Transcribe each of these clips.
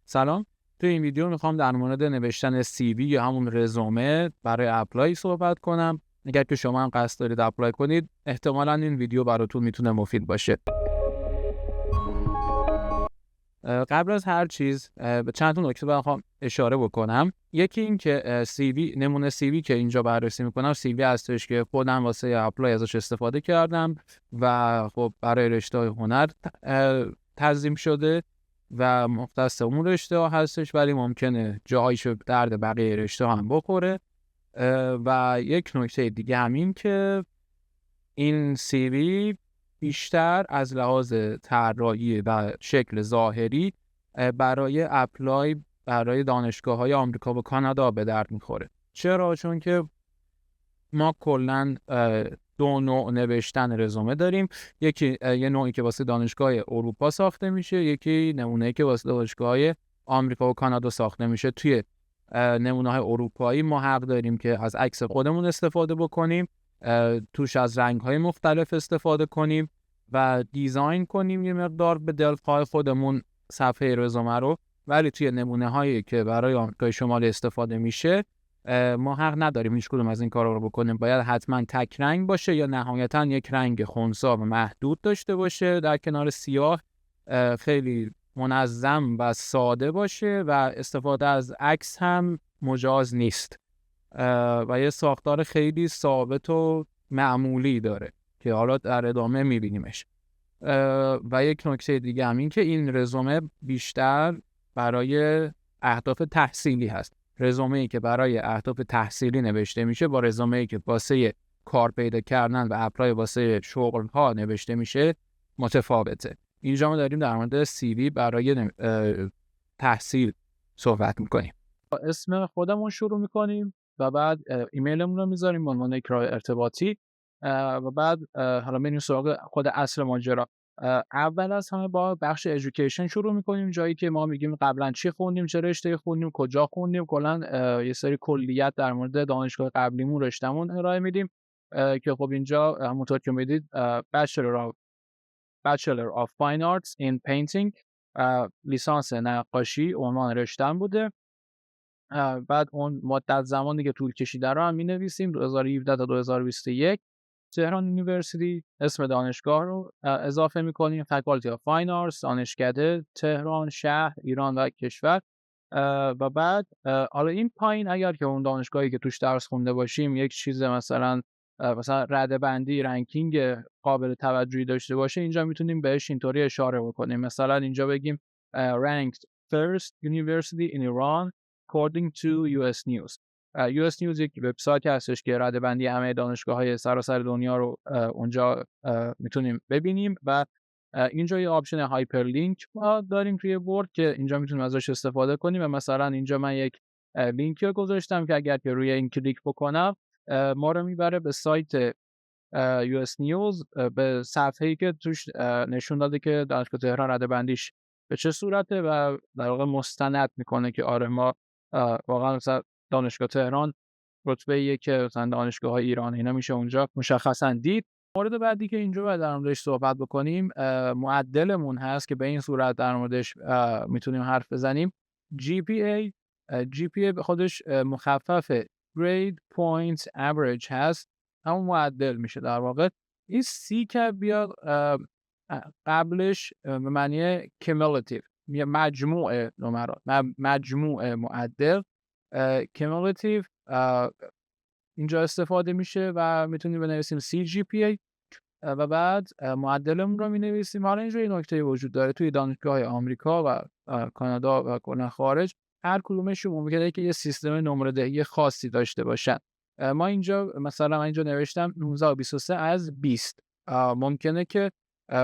سلام. تو این ویدیو میخوام در مورد نوشتن CV یا همون رزومه برای اپلای صحبت کنم. اگر که شما هم قصد دارید اپلای کنید، احتمالاً این ویدیو براتون میتونه مفید باشه. قبل از هر چیز به چند تا نکته بخوام اشاره بکنم. یکی این که CV، نمونه CV که اینجا بررسی میکنم، CV هستش که خودم واسه اپلای ازش استفاده کردم و خب برای رشته هنر تنظیم شده و مختص اون رشته ها هستش، ولی ممکنه جاهایشو درد بقیه رشته هم بخوره. و یک نکته دیگه همین که این CV بیشتر از لحاظ طراحی و شکل ظاهری برای اپلای برای دانشگاه‌های آمریکا و کانادا به درد میخوره. چرا؟ چون که ما کلاً دو نوع نوشتن رزومه داریم. یکی یه نوعی که واسه دانشگاه اروپا ساخته میشه، یکی نمونه‌ای که واسه دانشگاه‌های آمریکا و کانادا ساخته میشه. توی نمونه‌های اروپایی ما حق داریم که از عکس خودمون استفاده بکنیم، توش از رنگ‌های مختلف استفاده کنیم و دیزاین کنیم یه مقدار به دلخواه خودمون صفحه رزومه رو. ولی توی نمونه‌هایی که برای آمریکای شمالی استفاده میشه ما حق نداریم هیچ کدوم از این کارا رو بکنیم. باید حتما تک رنگ باشه یا نهایتاً یک رنگ خنثی و محدود داشته باشه در کنار سیاه، خیلی منظم و ساده باشه و استفاده از عکس هم مجاز نیست و یه ساختار خیلی ثابت و معمولی داره که حالا در ادامه میبینیمش. و یک نکته دیگه هم این که این رزومه بیشتر برای اهداف تحصیلی هست. رزومه‌ای که برای اهداف تحصیلی نوشته میشه با رزومه‌ای که واسه کار پیدا کردن و اپلای واسه شغل ها نوشته میشه متفاوته. اینجا ما داریم در مورد CV برای تحصیل صحبت میکنیم. اسم خودمون شروع میکنیم و بعد ایمیلمون رو میذاریم به عنوان یک راه ارتباطی و بعد حالا میریم سراغ خود اصل ماجرا. اول از همه با بخش ادویکیشن شروع میکنیم، جایی که ما میگیم قبلا چی خوندیم، چه رشته خوندیم، کجا خوندیم، کلا یه سری کلیت در مورد دانشگاه قبلیمون رشتهمون ارائه میدیم که خب اینجا همونطور که میدید Bachelor of Fine Arts in Painting، لیسانس نقاشی عنوان رشته‌ام بوده. بعد اون مدت زمانی که طول کشیده رو هم می‌نویسیم 2017 تا 2021 تهران یونیورسیتی. اسم دانشگاه رو اضافه می‌کنیم، فکالتی آف فاین آرتس، دانشکده تهران، شهر، ایران و کشور. و بعد حالا این پایین اگر که اون دانشگاهی که توش درس خونده باشیم یک چیز مثلا رده‌بندی رنکینگ قابل توجهی داشته باشه، اینجا میتونیم بهش اینطوری اشاره بکنیم. مثلا اینجا بگیم ranked first university in Iran according to US News. US News یک وبسایت هستش که رده‌بندی همه دانشگاه‌های سراسر دنیا رو اونجا میتونیم ببینیم و اینجا یه آپشن هایپرلینک ما داریم توی بورد که اینجا میتونیم ازش استفاده کنیم و مثلا اینجا من یک لینکی رو گذاشتم که اگر که روی این کلیک بکنم ما رو میبره به سایت US News، به صفحه‌ای که توش نشون داده که دانشگاه تهران رده‌بندیش به چه صورته و در واقع مستند میکنه که آره ما واقعا مثلا دانشگاه تهران رتبه یک که مثلا دانشگاه‌های ایران اینا میشه اونجا مشخصا دید. مورد بعدی که اینجا باید در موردش صحبت بکنیم معدلمون هست که به این صورت در موردش میتونیم حرف بزنیم. GPA به خودش مخفف Grade Point Average هست، همون معدل میشه در واقع. این C که بیاد قبلش به معنی cumulative، مجموع نمرات، مجموع معدل. cumulative اینجا استفاده میشه و میتونیم بنویسیم CGPA و بعد معدلمون رو مینویسیم. حالا اینجا یه نکته وجود داره توی دانشگاه آمریکا و کانادا و کلا خارج، هر کدومشون ممکنه که یه سیستم نمره دهی خاصی داشته باشن. ما اینجا مثلا اینجا نوشتم 1923 از 20. ممکنه که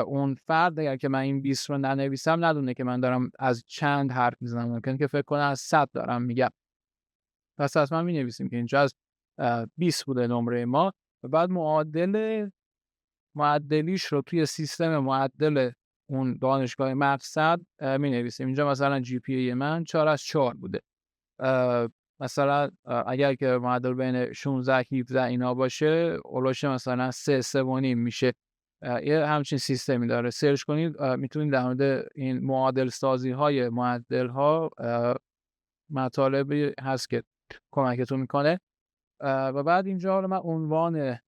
اون فرد اگر که من این 20 رو ننویسم ندونه که من دارم از چند حرف میزنم، ممکنه که فکر کنه از 100 دارم میگم. پس حتما می‌نویسیم که اینجا از 20 بوده نمره ما و بعد معدلیش رو توی سیستم معدل اون دانشگاه مقصد می‌نویسیم. اینجا مثلا GPA من 4 از 4 بوده. مثلا اگر که معدل بین 16 17 اینا باشه اولش مثلا 3 3.5 میشه یه همچین سیستمی داره. سرچ کنید میتونید در مورد این معادل سازی های معدل ها مطالبی هست که کمکتون میکنه. و بعد اینجا من عنوان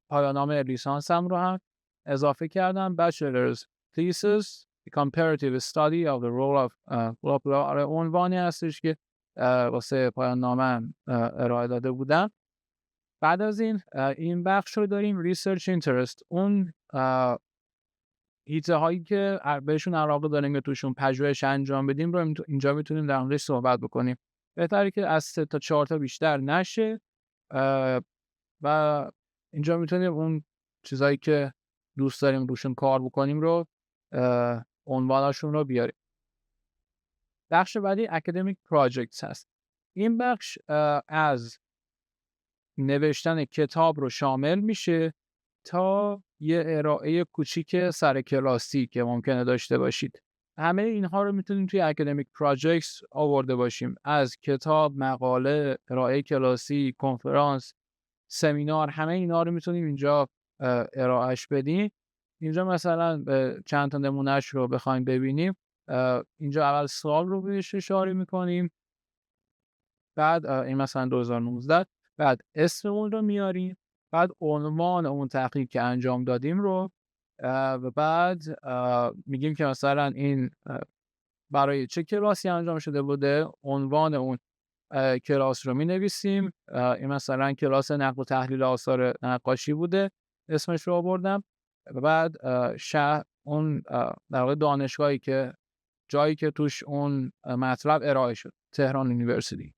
پایان نامه لیسانسم رو هم اضافه کردم. Bachelor's Thesis Comparative Study of the Role of عنوانی هستش که واسه پایان نامه ارائه داده بودم. بعد از این بخش رو داریم Research Interest. اون حیطه هایی که بهشون علاقه داریم که توشون پژوهش انجام بدیم رو اینجا میتونیم در موردش صحبت بکنیم. بهتره که از 3 تا 4 تا بیشتر نشه و اینجا میتونیم اون چیزایی که دوست داریم روشون کار بکنیم رو عنواناشون رو بیاریم. بخش بعدی Academic Projects هست. این بخش از نوشتن کتاب رو شامل میشه تا یه ارائه کوچیک سر کلاسی که ممکنه داشته باشید. همه اینها رو میتونیم توی Academic Projects آورده باشیم، از کتاب، مقاله، ارائه کلاسی، کنفرانس، سمینار، همه اینا رو میتونیم اینجا ارائهش بدیم. اینجا مثلا چند تا نمونهش رو بخوایم ببینیم، اینجا اول سال رو بهش اشاره میکنیم، بعد این مثلا 2019، بعد اسم اون رو میاریم، بعد عنوان اون تحقیق که انجام دادیم رو و بعد میگیم که مثلا این برای چه کلاسی انجام شده بوده، عنوان اون کلاس رو مینویسیم. این مثلا کلاس نقد و تحلیل آثار نقاشی بوده، اسمش رو آوردم. و بعد اون در واقع دانشگاهی که جایی که توش اون مطلب ارائه شد، تهران یونیورسیتی.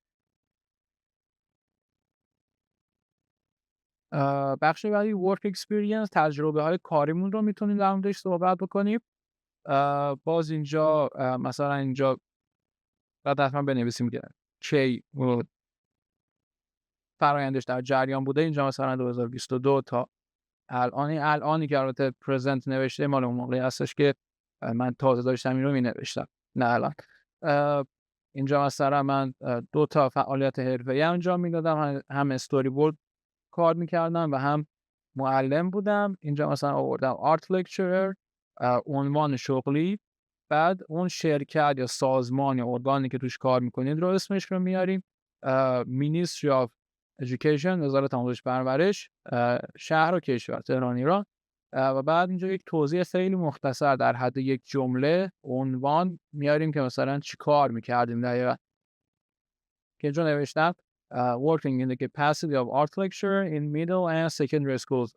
بخش بعدی work experience، تجربه های کاریمون رو میتونیم در موردش صحبت بکنیم. باز اینجا مثلا اینجا بعد حتما بنویسیم که چه فرآیندش در جریان بوده. اینجا مثلا 2022 تا الانی که البته پرزنت نوشته مال اون موقعی هستش که من تازه داشتم این رو مینوشتم، نه الان. اینجا مثلا من 2 تا فعالیت حرفه‌ای انجام میدادم، هم استوری بورد کار میکردم و هم معلم بودم. اینجا مثلا آوردم آرت لکچرر، عنوان شغلی، بعد اون شرکت یا سازمان یا ارگانی که توش کار میکنید رو اسمش رو میاریم، Ministry of Education، وزارت آموزش پرورش، شهر و کشور تهران ایران. و بعد اینجا یک توضیح خیلی مختصر در حد یک جمله عنوان میاریم که مثلا چی کار میکردیم دقیقا، که اینجا نوشتم working in the capacity of art lecturer in middle and secondary schools.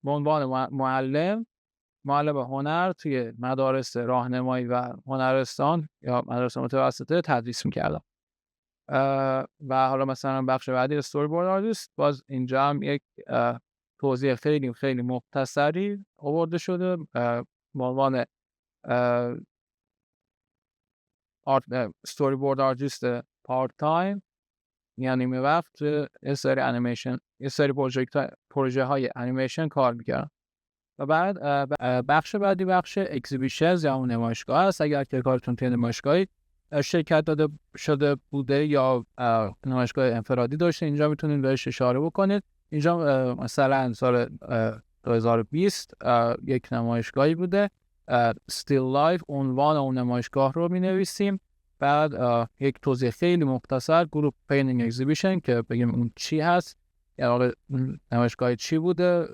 به عنوان معلم هنر توی مدارس راهنمایی و هنرستان یا مدارس متوسطه تدریس میکردم. و حالا مثلا بخش بعدی استوری بورد آرتیست، باز اینجا هم یک توضیح خیلی خیلی مختصری آورده شده به عنوان استوری بورد آرتیست پارت تایم، یعنی می وقت یه سری انیمیشن، یه سری پروژه های انیمیشن کار میکردم. و بعد بخش بعدی بخش اکزیبیشنز یا اون نمایشگاه است. اگر که کارتون توی نمایشگاهی شرکت داده شده بوده یا نمایشگاه انفرادی داشته، اینجا میتونید بهش اشاره بکنید. اینجا مثلا سال 2020 یک نمایشگاهی بوده، Still Life، عنوان اون نمایشگاه رو مینویسیم، بعد یک توضیح خیلی مختصر گروپ پینینگ اکزیبیشن که بگیم اون چی هست، یعنی نمایشگاه چی بوده،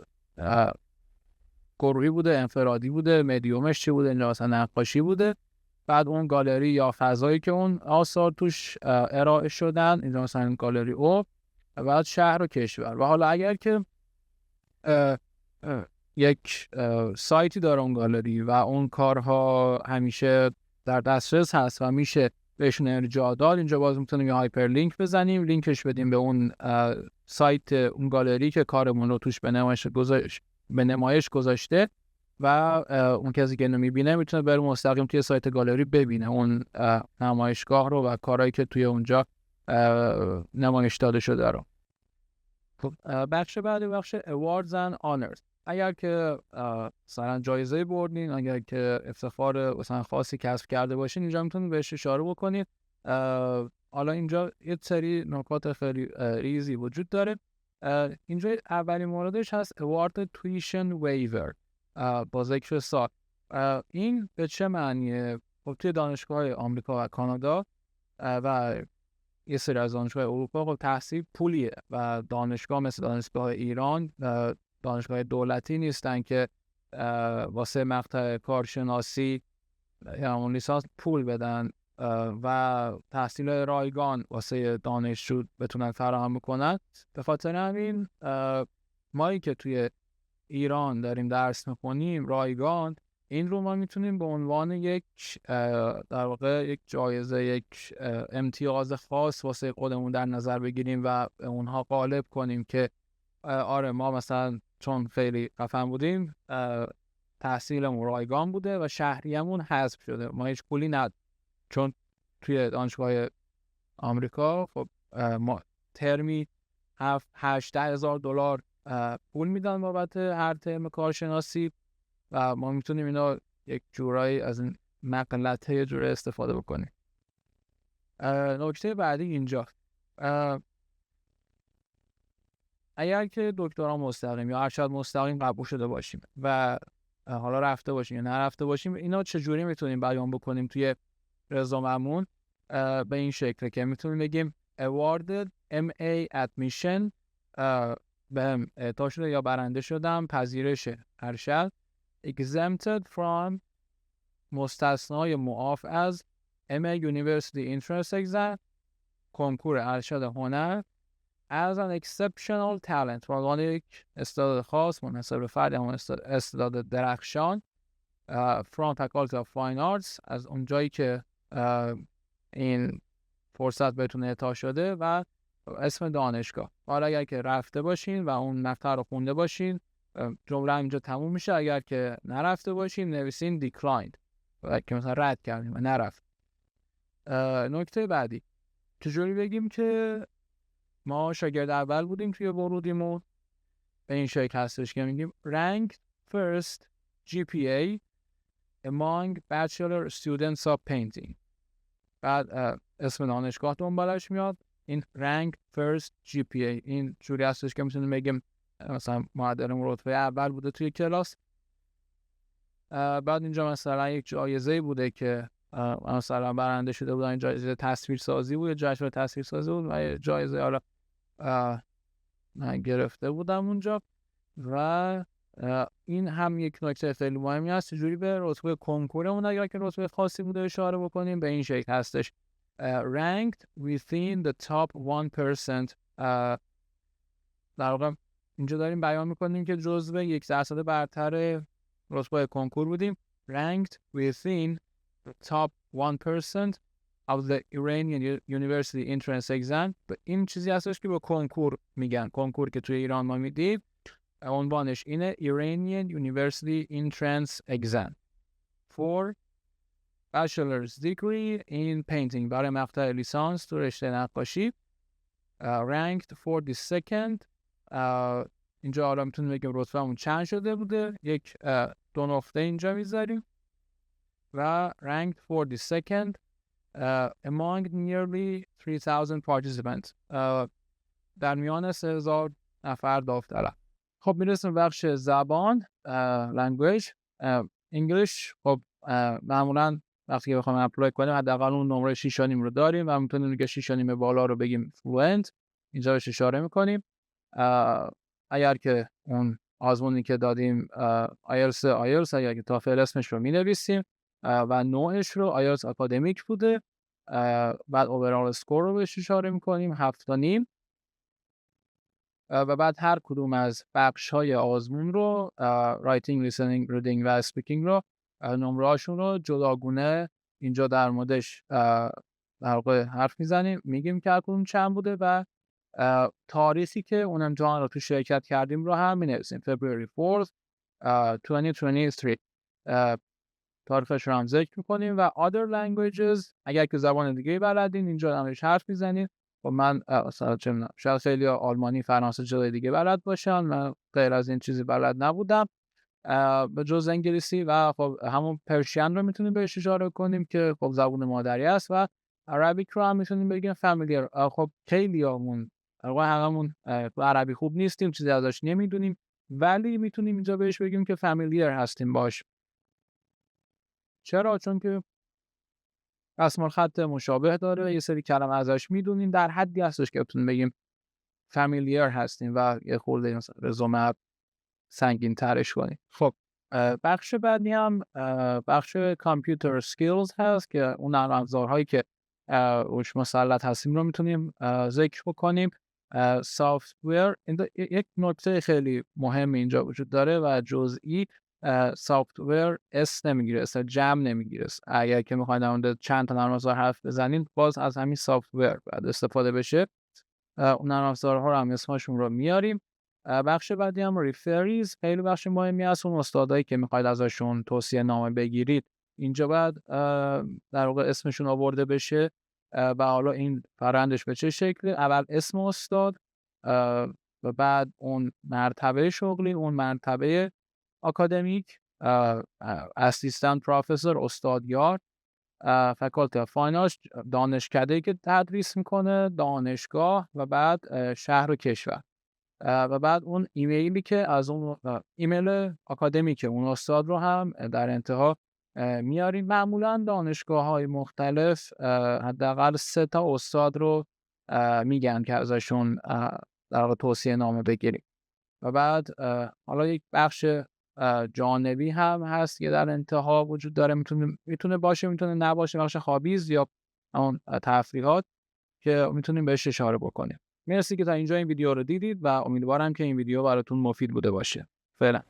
گروهی بوده، انفرادی بوده، مدیومش چی بوده، اینجا مثلا نقاشی بوده، بعد اون گالری یا فضایی که اون آثار توش ارائه شدن، اینجا مثلا گالری او، بعد شهر و کشور. و حالا اگر که یک سایتی داره اون گالری و اون کارها همیشه در دسترس هست و میشه بهشون ارجاع داد، اینجا باز میتونیم یه هایپر لینک بزنیم، لینکش بدیم به اون سایت اون گالری که کارمون رو توش به نمایش گذاشته و اون کسی که اینو میبینه میتونه بره مستقیم توی سایت گالری ببینه اون نمایشگاه رو و کارهایی که توی اونجا نمایش داده شده رو. بخش بعدی بخش Awards and Honors. اگر که مثلا جایزه بردین، اگر که افتخار مثلا خاصی کسب کرده باشین، اینجا میتونید بهش اشاره بکنید. حالا اینجا یه سری نکات خیلی ریزی وجود داره. اینجا اولین موردش هست award tuition waiver با ذکر سال. این به چه معنیه؟ خب توی دانشگاه آمریکا و کانادا و یه سری از دانشگاه اروپا خب تحصیل پولیه و دانشگاه مثل دانشگاه ایران دانشگاه دولتی نیستن که واسه مقطع کارشناسی یا اون لیسانس پول بدن و تحصیل رایگان واسه دانشجو بتونن فراهم بکنن. به خاطر همین مایی که توی ایران داریم درس میکنیم رایگان، این رو ما میتونیم به عنوان یک در واقع یک جایزه، یک امتیاز خاص واسه خودمون در نظر بگیریم و اونها غالب کنیم که آره ما مثلا چون خیلی خفن بودیم تحصیلمون رایگان بوده و شهریه‌مون حذف شده، ما هیچ پولی چون توی دانشگاه آمریکا خب ما ترمی 18,000 دلار پول میدن بابت هر ترم کارشناسی و ما میتونیم اینا یک جورایی از این مقلته یه جوره استفاده بکنیم. نکته بعدی اینجا، اگر که دکترا مستقیم یا ارشد مستقیم قبول شده باشیم و حالا رفته باشیم یا نرفته باشیم، اینا چجوری میتونیم بیان بکنیم توی رزوممون؟ به این شکل که میتونیم بگیم awarded MA admission، بهم اعطا شده یا برنده شدم پذیرش ارشد، exempted from مستثنای معاف از MA University Entrance Exam کنکور ارشد هنر as an exceptional talent و عنوان یک استعداد خاص منحصر به فرد یا استعداد درخشان from Faculty of Fine Arts، از اونجایی که این فرصت بهتون اعطا شده و اسم دانشگاه. حالا اگر که رفته باشین و اون مقطع رو خونده باشین جمله اینجا تموم میشه، اگر که نرفته باشین نویسین declined که مثلا رد کردیم و نرفت. نکته بعدی، چجوری بگیم که ما شاگرد اول بودیم توی ورودیمون؟ به این شکل هستش که میگیم ranked first GPA among bachelor students of painting، بعد اسم دانشگاه دنبالش میاد، این ranked first GPA این جوری هستش که میتونیم بگیم مثلا معدلمون رتبه اول بوده توی کلاس. بعد اینجا مثلا یک جایزه بوده که مثلا برنده شده بودن، جایزه تصویرسازی بود، جشن تصویرسازی بود و جایزه حالا من گرفته بودم اونجا. و این هم یک نکته خیلی مهمی هست، چجوری به رتبه کنکورمون اگر که رتبه خاصی بوده اشاره بکنیم. به این شکل هستش ranked within the top 1%. در واقع اینجا داریم بیان میکنیم که جزو 1% برتر رتبه کنکور بودیم. ranked within the top 1% of the Iranian University Entrance Exam. این چیزی هستش که به کنکور میگن، کنکور که توی ایران ما میدیم عنوانش اینه Iranian University Entrance Exam for Bachelor's Degree in Painting، برای مقطع لیسانس تو رشته نقاشی. ranked 42nd. اینجا حالا میتونیم بگیم رتبه‌مون چند شده بوده، یک دو نقطه اینجا میذاریم و ranked 42nd among nearly 3,000 participants، در میان 3,000 نفر داوطلب. خب میرسیم بخش زبان، language. English خب معمولا وقتی که بخوایم اپلای کنیم حداقل اون نمره 6.5 رو داریم و میتونیم که 6.5 بالا رو بگیم fluent، اینجا بهش اشاره میکنیم. اگر که اون آزمونی که دادیم IELTS اگر که TOEFL اسمش رو مینویسیم و نوعش رو IELTS اکادمیک بوده، بعد اوورال اسکور رو بهش اشاره میکنیم 7.5 و بعد هر کدوم از بخش‌های آزمون رو رایتینگ، لیسنینگ، ریدینگ و اسپیکینگ رو نمره‌هاشون رو جداگونه اینجا در موردش در واقع حرف میزنیم، میگیم که هر کدوم چند بوده و تاریخی که اون امتحان رو تو شرکت کردیم رو هم می‌نویسیم February 4th 2023 تاریخش رو هم ذکر می‌کنیم. و other languages اگر که زبان دیگه بلدین اینجا همش حرف میزنیم. و من مثلا چه می‌دونم شاید خیلی آلمانی، فرانسه، جای دیگه بلد باشن، من غیر از این چیزی بلد نبودم به جز انگلیسی. و خب همون پرشین رو میتونیم بهش اشاره کنیم که خب زبان مادری است و عربیک رو هم میتونیم بگیم فامیلیر. خب خیلیامون هممون عربی خوب نیستیم، چیزی ازش نمیدونیم، ولی میتونیم اینجا بهش بگیم که فامیلیر هستیم باش. چرا؟ چون که دستمال خط مشابه داره، یه سری کلمه ازش میدونیم، در حدی هستش که بتونیم بگیم فامیلیر هستیم و یه خورده مثلا رزومه سنگین ترش کنیم. خب بخش بعدی هم بخش کامپیوتر سکیلز هست که اون نرم افزارهایی که روش مسلط هستیم رو میتونیم ذکر بکنیم. سافت‌ور، یک نکته خیلی مهم اینجا وجود داره و جزئی، سافت‌ور اس نمیگیره، اسم جمع نمیگیره. اگر که میخواید در مورد چند تا نرم افزار حرف بزنید، باز از همین سافت‌ور بعد استفاده بشه. اون نرم افزارها رو هم اسمشون رو میاریم. بخش بعدی هم ریفریز، خیلی بخش مهمی است. اون استادایی که میخواید ازشون توصیه نامه بگیرید، اینجا بعد در واقع اسمشون آورده بشه و حالا این فرآیندش به چه شکل، اول اسم استاد و بعد اون مرتبه شغلی، اون مرتبه آکادمیک، اسیستنت پروفسور، استادیار، فکالتی فاینانس، دانشکده‌ای که تدریس میکنه، دانشگاه و بعد شهر و کشور و بعد اون ایمیلی که از اون ایمیل آکادمیک اون استاد رو هم در انتها میاریم. معمولا دانشگاه‌های مختلف حداقل 3 تا استاد رو میگن که ازشون در واقع توصیه نامه بگیریم. و بعد حالا یک بخش جانبی هم هست که در انتها وجود داره، میتونه باشه، میتونه نباشه، بخش هابیز یا اون تفریحات که میتونیم بهش اشاره بکنیم. مرسی که تا اینجا این ویدیو رو دیدید و امیدوارم که این ویدیو براتون مفید بوده باشه. فعلا.